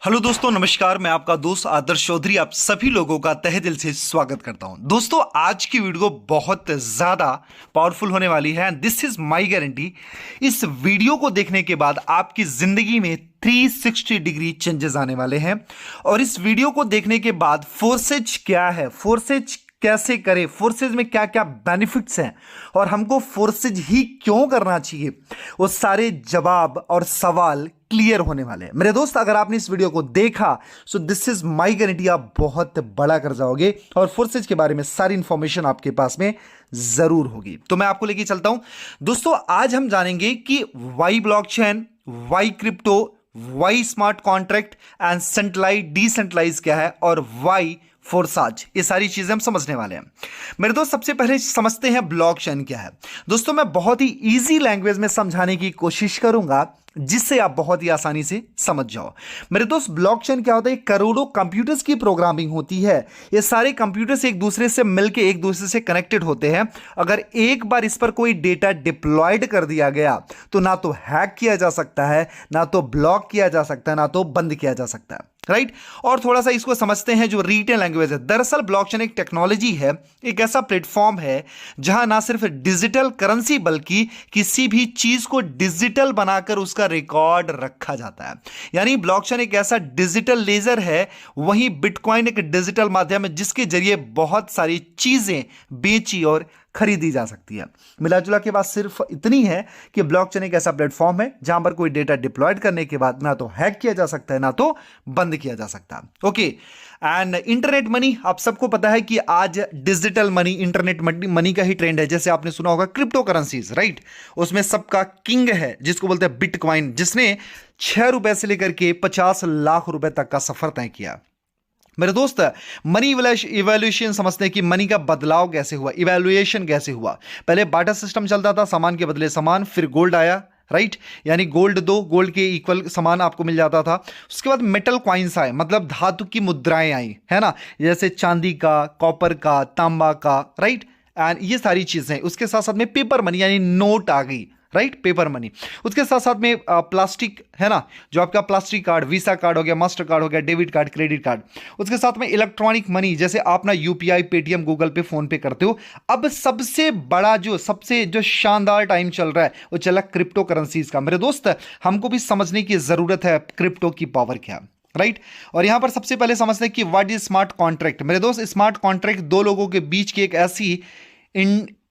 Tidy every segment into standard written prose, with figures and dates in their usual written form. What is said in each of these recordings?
Hello दोस्तों, नमस्कार। मैं आपका दोस्त आदर्श चौधरी आप सभी लोगों का तहे दिल से स्वागत करता हूं। दोस्तों, आज की वीडियो बहुत ज़्यादा पावरफुल होने वाली है। This is my guarantee. इस वीडियो को देखने के बाद आपकी ज़िंदगी में 360 डिग्री चेंजेस आने वाले हैं। और इस वीडियो को देखने के बाद फोर्सेज क्या है, फोर्सेज कैसे करें, फोर्सेज में क्या क्या बेनिफिट्स हैं और हमको फोर्सेज ही क्यों करना चाहिए, वो सारे जवाब और सवाल क्लियर होने वाले हैं। मेरे दोस्त, अगर आपने इस वीडियो को देखा so this is my guarantee, आप बहुत बड़ा कर जाओगे और फोर्सेज के बारे में सारी इंफॉर्मेशन आपके पास में जरूर होगी। तो मैं आपको लेके चलता हूं। दोस्तों, आज हम जानेंगे कि why blockchain, why crypto, why smart contract and centralise decentralise क्या है और वाई फोर्साज, ये सारी चीजें हम समझने वाले हैं। मेरे दोस्त, सबसे पहले समझते हैं ब्लॉकचेन क्या है। दोस्तों, मैं बहुत ही इजी लैंग्वेज में समझाने की कोशिश करूंगा जिससे आप बहुत ही आसानी से समझ जाओ। मेरे दोस्त, ब्लॉकचेन क्या होता है? करोड़ों कंप्यूटर्स की प्रोग्रामिंग होती है। ये सारे कंप्यूटर्स एक दूसरे से मिलकर एक दूसरे से कनेक्टेड होते हैं। अगर एक बार इस पर कोई डेटा डिप्लॉयड कर दिया गया तो ना तो हैक किया जा सकता है, ना तो ब्लॉक किया जा सकता है, ना तो बंद किया जा सकता है। राइट? और थोड़ा सा इसको समझते हैं जो रिटेल लैंग्वेज है। दरअसल ब्लॉकचेन एक टेक्नोलॉजी है, एक ऐसा प्लेटफॉर्म है जहां ना सिर्फ डिजिटल करेंसी बल्कि किसी भी चीज को डिजिटल बनाकर उसका रिकॉर्ड रखा जाता है। यानी ब्लॉकचेन एक ऐसा डिजिटल लेजर है, वहीं बिटकॉइन एक डिजिटल माध्यम है जिसके जरिए बहुत सारी चीजें बेची और खरीदी जा सकती है। मिला जुला के बात सिर्फ इतनी है कि ब्लॉकचेन एक ऐसा प्लेटफॉर्म है जहां पर कोई डेटा डिप्लॉयड करने के बाद ना तो हैक किया जा सकता है, ना तो बंद किया जा सकता है। ओके, एंड इंटरनेट मनी, आप सबको पता है कि आज डिजिटल मनी, इंटरनेट मनी का ही ट्रेंड है। जैसे आपने सुना होगा क्रिप्टो करेंसीज, राइट? उसमें सबका किंग है जिसको बोलते हैं बिटकॉइन, जिसने 6 रुपए से लेकर के 50 लाख रुपए तक का सफर तय किया। मेरे दोस्त, मनी इवैल्यूएशन समझते हैं कि मनी का बदलाव कैसे हुआ, इवैल्यूएशन कैसे हुआ। पहले बार्टर सिस्टम चलता था, सामान के बदले सामान, फिर गोल्ड आया, राइट? यानी गोल्ड दो, गोल्ड के इक्वल सामान आपको मिल जाता था। उसके बाद मेटल क्वाइंस आए, मतलब धातु की मुद्राएं आई, है ना? जैसे चांदी का, कॉपर का, तांबा का, राइट? एंड ये सारी चीजें। उसके साथ साथ में पेपर मनी यानी नोट आ गई, राइट? Paper money. उसके साथ साथ में प्लास्टिक, है ना, जो आपका प्लास्टिक कार्ड, वीसा कार्ड हो गया, मास्टर कार्ड हो गया, डेबिट कार्ड, क्रेडिट कार्ड। उसके साथ में इलेक्ट्रॉनिक मनी, जैसे आप ना यूपीआई, पेटीएम, गूगल पे, फोन पे करते हो। अब सबसे बड़ा सबसे शानदार टाइम चल रहा है वो चला क्रिप्टो करेंसीज का। मेरे दोस्त, हमको भी समझने की जरूरत है क्रिप्टो की पावर क्या, राइट? और यहां पर सबसे पहले समझते हैं कि व्हाट इज स्मार्ट कॉन्ट्रैक्ट। मेरे दोस्त, स्मार्ट कॉन्ट्रैक्ट दो लोगों के बीच की एक ऐसी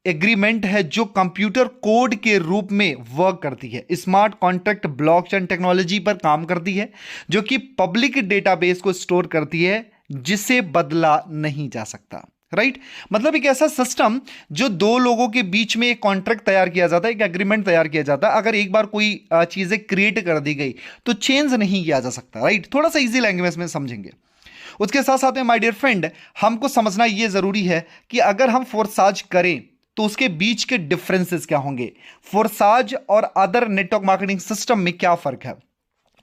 एग्रीमेंट है जो कंप्यूटर कोड के रूप में वर्क करती है। स्मार्ट कॉन्ट्रैक्ट ब्लॉकचेन टेक्नोलॉजी पर काम करती है, जो कि पब्लिक डेटाबेस को स्टोर करती है जिसे बदला नहीं जा सकता, राइट? मतलब एक ऐसा सिस्टम जो दो लोगों के बीच में एक कॉन्ट्रैक्ट तैयार किया जाता है, एक एग्रीमेंट तैयार किया जाता है। अगर एक बार कोई चीजें क्रिएट कर दी गई तो चेंज नहीं किया जा सकता, राइट? थोड़ा सा इजी लैंग्वेज में समझेंगे। उसके साथ साथ में माय डियर फ्रेंड, हमको समझना यह जरूरी है कि अगर हम फोर्साज करें तो उसके बीच के डिफरेंसेस क्या होंगे, फोर्साज और अदर नेटवर्क मार्केटिंग सिस्टम में क्या फर्क है।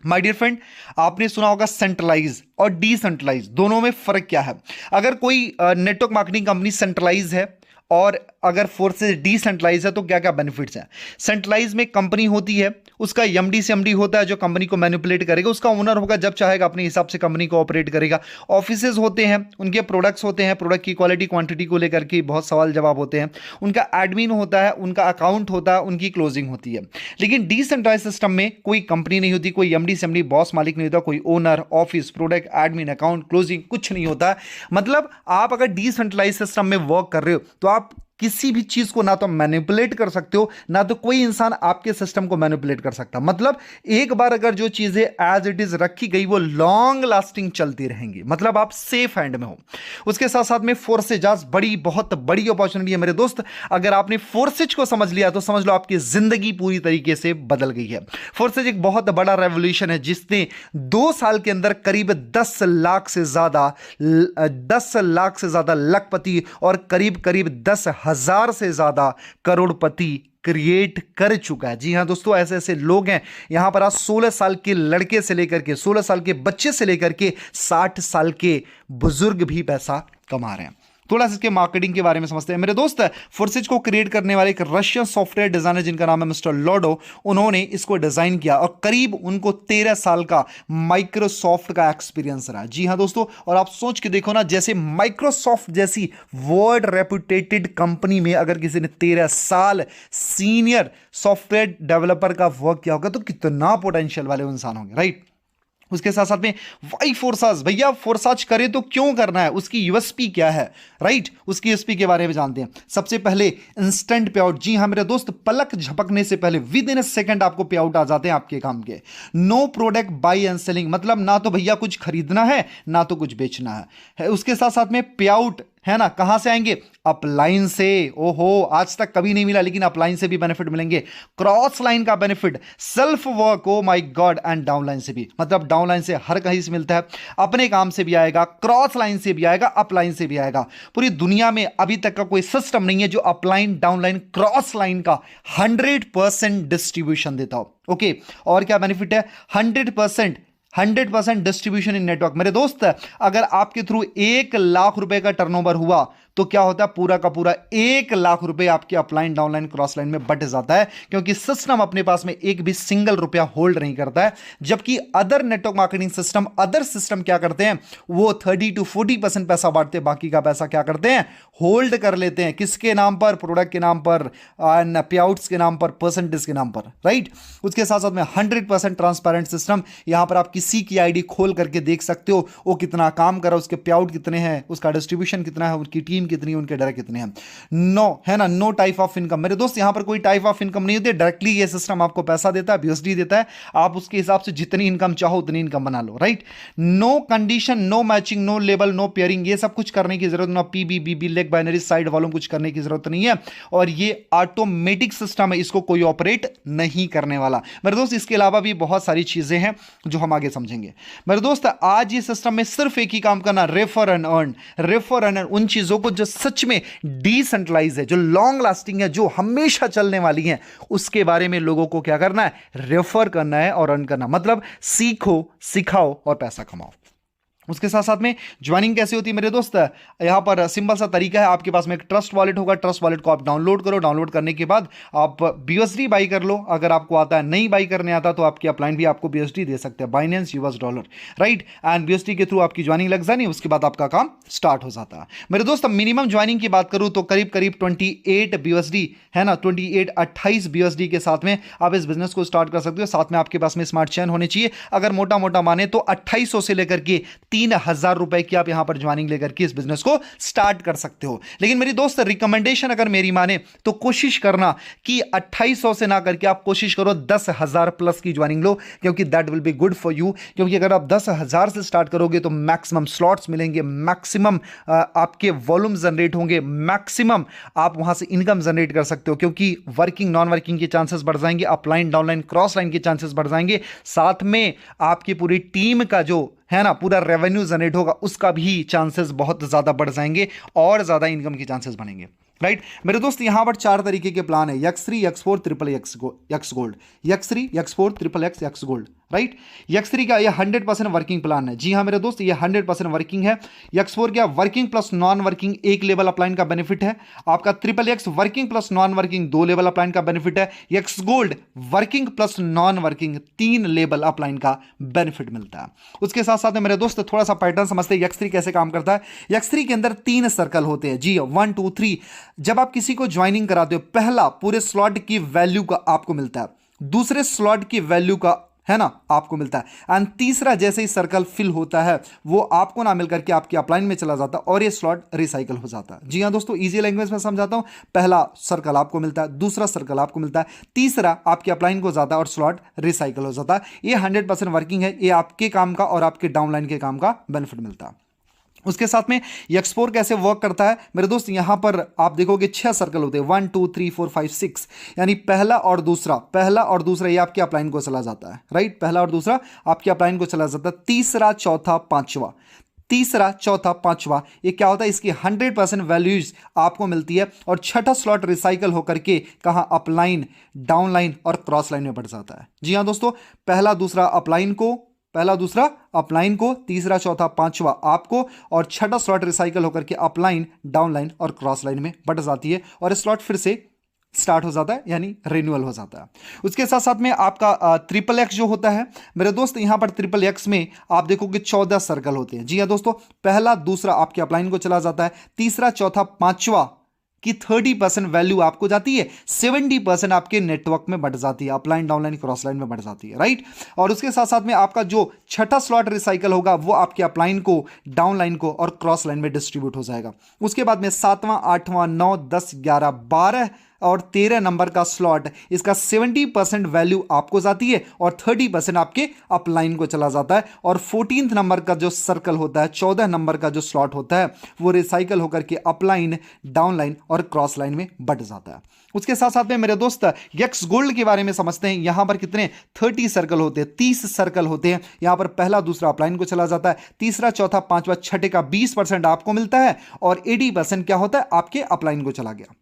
माय डियर फ्रेंड, आपने सुना होगा सेंट्रलाइज और डिसेंट्रलाइज, दोनों में फर्क क्या है। अगर कोई नेटवर्क मार्केटिंग कंपनी सेंट्रलाइज है और अगर फोर्सेज डिसेंट्रलाइज है तो क्या क्या बेनिफिट्स हैं। सेंट्रलाइज में कंपनी होती है, उसका एमडी से एमडी होता है जो कंपनी को मैनिपुलेट करेगा, उसका ओनर होगा, जब चाहेगा अपने हिसाब से कंपनी को ऑपरेट करेगा। ऑफिसेज होते हैं, उनके प्रोडक्ट्स होते हैं, प्रोडक्ट की क्वालिटी क्वांटिटी को लेकर के बहुत सवाल जवाब होते हैं। उनका एडमिन होता है, उनका अकाउंट होता है, उनकी क्लोजिंग होती है। लेकिन डिसेंट्रलाइज सिस्टम में कोई कंपनी नहीं होती, कोई एमडी से एमडी बॉस मालिक नहीं होता, कोई owner, office, product, admin, account, closing कुछ नहीं होता। मतलब आप अगर डिसेंट्रलाइज सिस्टम में वर्क कर रहे हो तो आप किसी भी चीज को ना तो मैनिपुलेट कर सकते हो, ना तो कोई इंसान आपके सिस्टम को मैनिपुलेट कर सकता। मतलब एक बार अगर जो चीजें एज इट इज रखी गई वो लॉन्ग लास्टिंग चलती रहेंगी, मतलब आप सेफ हैंड में हो। उसके साथ साथ में फोर्सेज, आज बहुत बड़ी अपॉर्चुनिटी है मेरे दोस्त। अगर आपने फोर्सेज को समझ लिया तो समझ लो आपकी जिंदगी पूरी तरीके से बदल गई है। फोर्सेज एक बहुत बड़ा रेवोल्यूशन है जिसने 2 साल के अंदर करीब 10 लाख से ज्यादा लखपति और करीब 10,000 से ज्यादा करोड़पति क्रिएट कर चुका है। जी हां दोस्तों, ऐसे ऐसे लोग हैं यहां पर। आज 16 साल के लड़के से लेकर के 16 साल के बच्चे से लेकर के 60 साल के बुजुर्ग भी पैसा कमा रहे हैं। थोड़ा सा इसके मार्केटिंग के बारे में समझते हैं मेरे दोस्त। फोर्सेज को क्रिएट करने वाले एक रशियन सॉफ्टवेयर डिजाइनर जिनका नाम है मिस्टर लॉडो, उन्होंने इसको डिजाइन किया और करीब उनको 13 साल का माइक्रोसॉफ्ट का एक्सपीरियंस रहा। जी हाँ दोस्तों, और आप सोच के देखो ना, जैसे माइक्रोसॉफ्ट जैसी वर्ल्ड रेपुटेटेड कंपनी में अगर किसी ने 13 साल सीनियर सॉफ्टवेयर डेवलपर का वर्क किया होगा तो कितना पोटेंशियल वाले इंसान होंगे, राइट। उसके साथ साथ में वाई फोर्साज, भैया फोर्साज करे तो क्यों करना है, उसकी यूएसपी क्या है, राइट। उसकी यूएसपी के बारे में जानते हैं। सबसे पहले इंस्टेंट पे आउट। जी हां मेरे दोस्त, पलक झपकने से पहले विद इन ए सेकंड आपको पे आउट आ जाते हैं आपके काम के। No product buy and selling, मतलब ना तो भैया कुछ खरीदना है ना तो कुछ बेचना है। उसके साथ साथ में पे आउट है ना, कहां से आएंगे, अपलाइन से। ओहो, आज तक कभी नहीं मिला लेकिन अपलाइन से भी बेनिफिट मिलेंगे। क्रॉस लाइन का benefit, self work, oh my God, and downline से भी, मतलब डाउनलाइन से हर कहीं से मिलता है। अपने काम से भी आएगा, क्रॉस लाइन से भी आएगा, अपलाइन से भी आएगा। पूरी दुनिया में अभी तक का कोई सिस्टम नहीं है जो अपलाइन, डाउनलाइन, क्रॉस लाइन का 100% डिस्ट्रीब्यूशन देता हो। ओके, और क्या बेनिफिट है, 100% डिस्ट्रीब्यूशन इन नेटवर्क। मेरे दोस्त, अगर आपके थ्रू 1 लाख रुपए का टर्नओवर हुआ तो क्या होता है, पूरा का पूरा 1 लाख रुपए आपके अपलाइन, डाउनलाइन, क्रॉस लाइन में बट जाता है, क्योंकि सिस्टम अपने पास में एक भी सिंगल रुपया होल्ड नहीं करता है। जबकि other network marketing system, other system क्या करते हैं, वो 30 to 40% पैसा बांटते हैं, बाकी का पैसा क्या करते हैं, होल्ड कर लेते हैं। किसके नाम पर, प्रोडक्ट के नाम पर, पे आउट्स के नाम पर, परसेंटेज के नाम पर, राइट। उसके साथ साथ में 100% ट्रांसपेरेंट सिस्टम। यहां पर आप किसी की आईडी खोल करके देख सकते हो वो कितना काम कर रहा है, उसके पे आउट कितने हैं, उसका डिस्ट्रीब्यूशन कितना है, उनकी टीम कितनी है, उनके डायरेक्ट कितने हैं। नो, है ना, नो टाइप ऑफ इनकम। मेरे दोस्त, यहां पर कोई टाइप ऑफ इनकम नहीं होती, डायरेक्टली ये सिस्टम आपको पैसा देता है, बीएसडी देता है, आप उसके हिसाब से जितनी इनकम चाहो उतनी इनकम बना लो, right. No condition, no matching, no label, no pairing, ये सब कुछ करने की जरूरत, ना PV, BV, leg binary, side वालों कुछ करने की जरूरत नहीं है। और ये ऑटोमेटिक सिस्टम है, इसको कोई ऑपरेट नहीं करने वाला। मेरे दोस्त, इसके अलावा भी बहुत सारी चीजें हैं जो हम आगे समझेंगे। मेरे दोस्त, आज ये सिस्टम में सिर्फ एक ही काम करना, refer and earn. Refer and earn, उन चीजों को जो सच में डिसेंट्रलाइज है, जो लॉन्ग लास्टिंग है, जो हमेशा चलने वाली है, उसके बारे में लोगों को क्या करना है, रेफर करना है और अर्न करना। मतलब सीखो, सिखाओ और पैसा कमाओ। उसके साथ साथ में ज्वाइनिंग कैसे होती है मेरे दोस्त, यहां पर सिंपल सा तरीका है। आपके पास में एक ट्रस्ट वॉलेट होगा, ट्रस्ट वॉलेट को आप डाउनलोड करो, डाउनलोड करने के बाद आप बीएसडी बाई कर लो। अगर आपको आता है, नहीं बाई करने आता तो आपके अपलाइन भी आपको बीएसडी दे सकते हैं, Binance, US dollar, right. And BSD के थ्रू आपकी ज्वाइनिंग लग जानी, उसके बाद आपका काम स्टार्ट हो जाता है। मेरे दोस्त, मिनिमम ज्वाइनिंग की बात करूं तो करीब करीब 28 बीएसडी, है ना, 28 बीएसडी के साथ में आप इस बिजनेस को स्टार्ट कर सकते हो। साथ में आपके पास में स्मार्ट चेन होने चाहिए। अगर मोटा मोटा माने तो 2800 से लेकर के 3000 रुपए की आप यहां पर ज्वाइनिंग लेकर के इस बिजनेस को स्टार्ट कर सकते हो। लेकिन मेरी दोस्त, रिकमेंडेशन अगर मेरी माने तो कोशिश करना कि 2800 से ना करके आप कोशिश करो 10,000 प्लस की ज्वाइनिंग लो, क्योंकि that will be good for you. क्योंकि अगर आप 10,000 से स्टार्ट करोगे तो मैक्सिमम स्लॉट्स मिलेंगे, मैक्सिमम आपके वॉल्यूम जनरेट होंगे, मैक्सिमम आप वहां से इनकम जनरेट कर सकते हो, क्योंकि वर्किंग, नॉन वर्किंग के चांसेस बढ़ जाएंगे, अपलाइन, डाउनलाइन, क्रॉस लाइन के चांसेस बढ़ जाएंगे। साथ में आपकी पूरी टीम का जो है ना पूरा रेवेन्यू जनरेट होगा, उसका भी चांसेस बहुत ज्यादा बढ़ जाएंगे और ज्यादा इनकम के चांसेस बनेंगे, राइट। मेरे दोस्त, यहां पर 4 तरीके के प्लान है, X3, X4, XXX gold, X3, X4, XXX, X gold, right. X3 का ये 100% वर्किंग प्लान है। जी हाँ मेरे दोस्त, ये 100% वर्किंग है। X4 क्या, वर्किंग प्लस नॉन वर्किंग, एक लेवल अपलाइन का बेनिफिट है। आपका XXX working plus non working, 2 level upline का बेनिफिट है। X gold working plus non working, 3 level upline का बेनिफिट मिलता है। उसके साथ साथ में मेरे दोस्त थोड़ा सा पैटर्न समझते हैं X3 कैसे काम करता है। X3 के अंदर 3 सर्कल होते हैं। जी 1 2 3। जब आप किसी को ज्वाइनिंग कराते हो, पहला पूरे स्लॉट की वैल्यू का आपको मिलता है, दूसरे स्लॉट की वैल्यू का, है ना, आपको मिलता है, एंड तीसरा जैसे ही सर्कल फिल होता है वो आपको ना मिलकर के आपके अपलाइन में चला जाता है और ये स्लॉट रिसाइकल हो जाता है। जी हाँ दोस्तों, इजी लैंग्वेज में समझाता हूं। पहला सर्कल आपको मिलता है, दूसरा सर्कल आपको मिलता है, तीसरा आपके अपलाइन को जाता है और स्लॉट रिसाइकल हो जाता है। ये 100% वर्किंग है। ये आपके काम का और आपके डाउनलाइन के काम का बेनिफिट मिलता है। उसके साथ में X4 कैसे वर्क करता है मेरे दोस्त, यहां पर आप देखोगे 6 सर्कल होते हैं, 1 2 3 4 5 6, यानी पहला और दूसरा ये आपके अपलाइन को चला जाता है, राइट। पहला और दूसरा आपके अपलाइन को चला जाता है। तीसरा, चौथा, पांचवा ये क्या होता है, इसकी 100% वैल्यूज आपको मिलती है और छठा स्लॉट रिसाइकल होकर के कहां, अपलाइन, डाउनलाइन और क्रॉस लाइन में बढ़ जाता है। जी हां दोस्तों, पहला दूसरा अपलाइन को, पहला दूसरा अपलाइन को, तीसरा चौथा पांचवा आपको, और छठा स्लॉट रिसाइकल होकर के अपलाइन, डाउनलाइन और क्रॉस लाइन में बट जाती है और स्लॉट फिर से स्टार्ट हो जाता है, यानी रिन्यूअल हो जाता है। उसके साथ साथ में आपका ट्रिपल एक्स जो होता है मेरे दोस्त, यहां पर ट्रिपल एक्स में आप देखोगे 14 सर्कल होते हैं। जी हाँ दोस्तों, पहला दूसरा आपके अपलाइन को चला जाता है, तीसरा चौथा पांचवा की 30% वैल्यू आपको जाती है, 70% आपके नेटवर्क में बढ़ जाती है, अपलाइन डाउनलाइन क्रॉस लाइन में बढ़ जाती है, राइट। और उसके साथ साथ में आपका जो छठा स्लॉट रिसाइकल होगा वो आपके अपलाइन को, डाउनलाइन को और क्रॉस लाइन में डिस्ट्रीब्यूट हो जाएगा। उसके बाद में 7वां 8वां 9 10 11 12 और 13 नंबर का स्लॉट, इसका 70% वैल्यू आपको जाती है और 30% आपके अपलाइन को चला जाता है। और 14th नंबर का जो सर्कल होता है, 14 नंबर का जो स्लॉट होता है वो रिसाइकल होकर के अपलाइन, डाउनलाइन और क्रॉस लाइन में बट जाता है। उसके साथ साथ में मेरे दोस्त यक्स गोल्ड के बारे में समझते हैं। यहां पर कितने 30 सर्कल होते हैं, 30 सर्कल होते हैं। यहां पर पहला दूसरा अपलाइन को चला जाता है, तीसरा चौथा पांचवा छठे का 20% आपको मिलता है और 80% क्या होता है आपके अपलाइन को चला गया।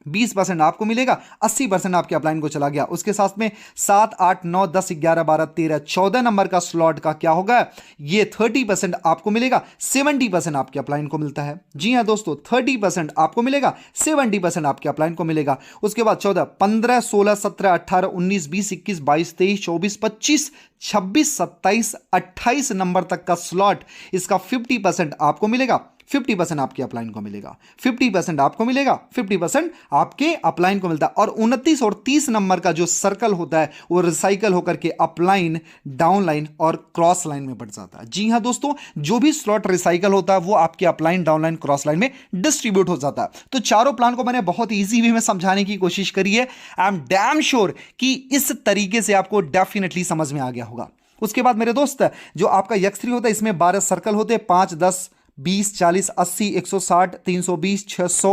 20% आपको मिलेगा, 80% आपके अपलाइन को चला गया। उसके साथ में 7 8 9 10 11 12 13 14 नंबर का स्लॉट का क्या होगा, ये 30% आपको मिलेगा, 70% आपके अपलाइन को मिलता है। जी हां दोस्तों, 30% आपको मिलेगा, 70% आपके अपलाइन को मिलेगा। उसके बाद 14 15 16 17 18 19 20 21 22 23 24 25 26 27 28 नंबर तक का स्लॉट, इसका 50% आपको मिलेगा, 50% आपके अपलाइन को मिलेगा, 50% आपको मिलेगा, 50% आपके अपलाइन को मिलता है। और 29 और 30 नंबर का जो सर्कल होता है वो रिसाइकल होकर के अपलाइन, डाउनलाइन और क्रॉस लाइन में बढ़ जाता है। जी हां दोस्तों, जो भी स्लॉट रिसाइकल होता है वो आपके अपलाइन, डाउनलाइन, क्रॉस लाइन में डिस्ट्रीब्यूट हो जाता है। तो चारों प्लान को मैंने बहुत ईजी वे में समझाने की कोशिश करी है। आई एम डैम श्योर कि इस तरीके से आपको डेफिनेटली समझ में आ गया होगा। उसके बाद मेरे दोस्त, जो आपका यक्स3 होता है इसमें 12 सर्कल होते हैं, 5 10 20 40 80 160 320 600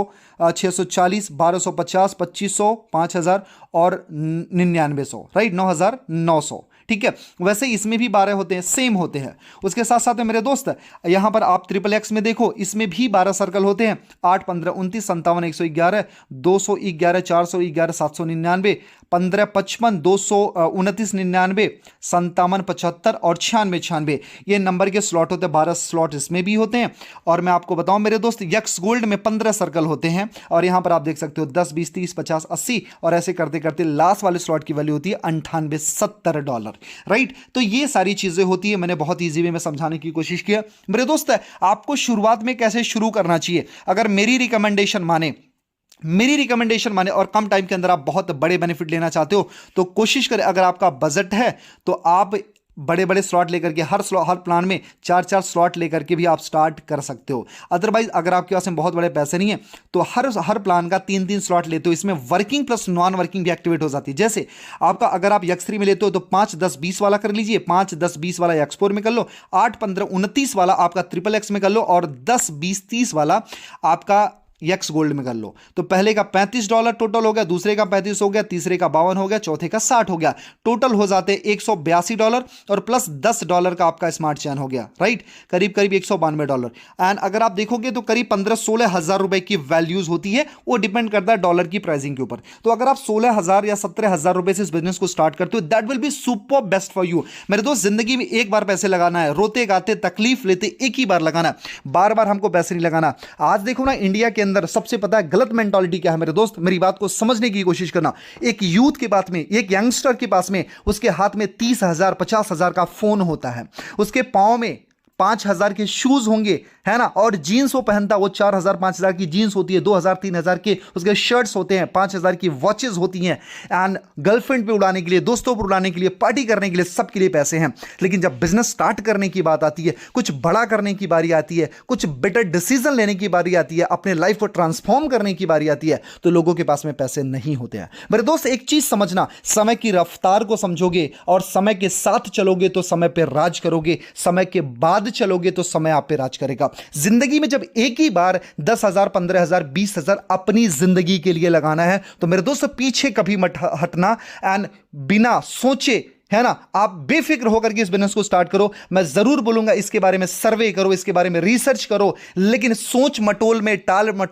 640 1250 2500 5000 और 9900, राइट, 9900। ठीक है, वैसे इसमें भी 12 होते हैं, सेम होते हैं। उसके साथ साथ में मेरे दोस्त यहां पर आप ट्रिपल एक्स में देखो, इसमें भी 12 सर्कल होते हैं, 8 15 29 57 111 211 411 799 15 55 229 99 57 75 और 96 96, ये नंबर के स्लॉट होते हैं। 12 स्लॉट इसमें भी होते हैं। और मैं आपको बताऊं मेरे दोस्त, यक्स गोल्ड में 15 सर्कल होते हैं और यहां पर आप देख सकते हो 10 20 30 50 80 और ऐसे करते करते लास्ट वाले स्लॉट की वैल्यू होती है $98-70, राइट। तो ये सारी चीजें होती है, मैंने बहुत ईजी वे में समझाने की कोशिश किया। मेरे दोस्त, आपको शुरुआत में कैसे शुरू करना चाहिए, अगर मेरी रिकमेंडेशन माने और कम टाइम के अंदर आप बहुत बड़े बेनिफिट लेना चाहते हो तो कोशिश करें, अगर आपका बजट है तो आप बड़े बड़े स्लॉट लेकर के हर प्लान में 4-4 स्लॉट लेकर के भी आप स्टार्ट कर सकते हो। अदरवाइज अगर आपके पास में बहुत बड़े पैसे नहीं है तो हर प्लान का 3-3 स्लॉट लेते हो, इसमें वर्किंग प्लस नॉन वर्किंग भी एक्टिवेट हो जाती है। जैसे आपका अगर आप यक्स3 में लेते हो तो 5 10 20 वाला कर लीजिए, 5 10 20 वाला यक्स4 में कर लो, 8 15 29 वाला आपका ट्रिपल एक्स में कर लो और 10 20 30 वाला आपका यक्स गोल्ड में कर लो। तो पहले का $35 टोटल हो गया, दूसरे का 35 हो गया, तीसरे का 52 हो गया, चौथे का 60 हो गया, टोटल हो जाते $182 और प्लस $10 का आपका स्मार्ट चैन हो गया, राइट, करीब करीब $192। एंड अगर आप देखोगे तो करीब 15-16 हजार रुपए की वैल्यूज होती है, वो डिपेंड करता है डॉलर की प्राइसिंग के ऊपर। तो अगर आप 16,000 या 17,000 रुपए से इस बिजनेस को स्टार्ट करते हो, that will be super best for you. मेरे दोस्त, जिंदगी में एक बार पैसे लगाना है, रोते गाते तकलीफ लेते एक ही बार लगाना, बार बार हमको पैसे नहीं लगाना। आज देखो ना, इंडिया के अंदर सबसे पता है गलत मेंटालिटी क्या है मेरे दोस्त, मेरी बात को समझने की कोशिश करना। एक यूथ के पास में, एक यंगस्टर के पास में, उसके हाथ में 30,000 50,000 का फोन होता है, उसके पांव में 5,000 के शूज होंगे, है ना, और जीन्स वो पहनता, वो 4,000 5,000 की जीन्स होती है, 2,000 3,000 के उसके शर्ट्स होते हैं, 5,000 की वॉचेस होती हैं, एंड गर्लफ्रेंड पे उड़ाने के लिए, दोस्तों पर उड़ाने के लिए, पार्टी करने के लिए, सबके लिए पैसे हैं। लेकिन जब बिजनेस स्टार्ट करने की बात आती है, कुछ बड़ा करने की बारी आती है, कुछ बेटर डिसीजन लेने की बारी आती है, अपने लाइफ को ट्रांसफॉर्म करने की बारी आती है, तो लोगों के पास में पैसे नहीं होते हैं। मेरे दोस्त, एक चीज समझना, समय की रफ्तार को समझोगे और समय के साथ चलोगे तो समय पे राज करोगे, समय के बाद चलोगे तो समय आप पे राज करेगा। जिंदगी में जब एक ही बार 10,000 15,000 20,000 अपनी जिंदगी के लिए लगाना है तो मेरे दोस्त पीछे कभी मत हटना, एंड बिना सोचे, है ना, आप बेफिक्र होकर के इस बिजनेस को स्टार्ट करो। मैं जरूर बोलूंगा इसके बारे में सर्वे करो, इसके बारे में रिसर्च करो, लेकिन सोच मटोल में, टाल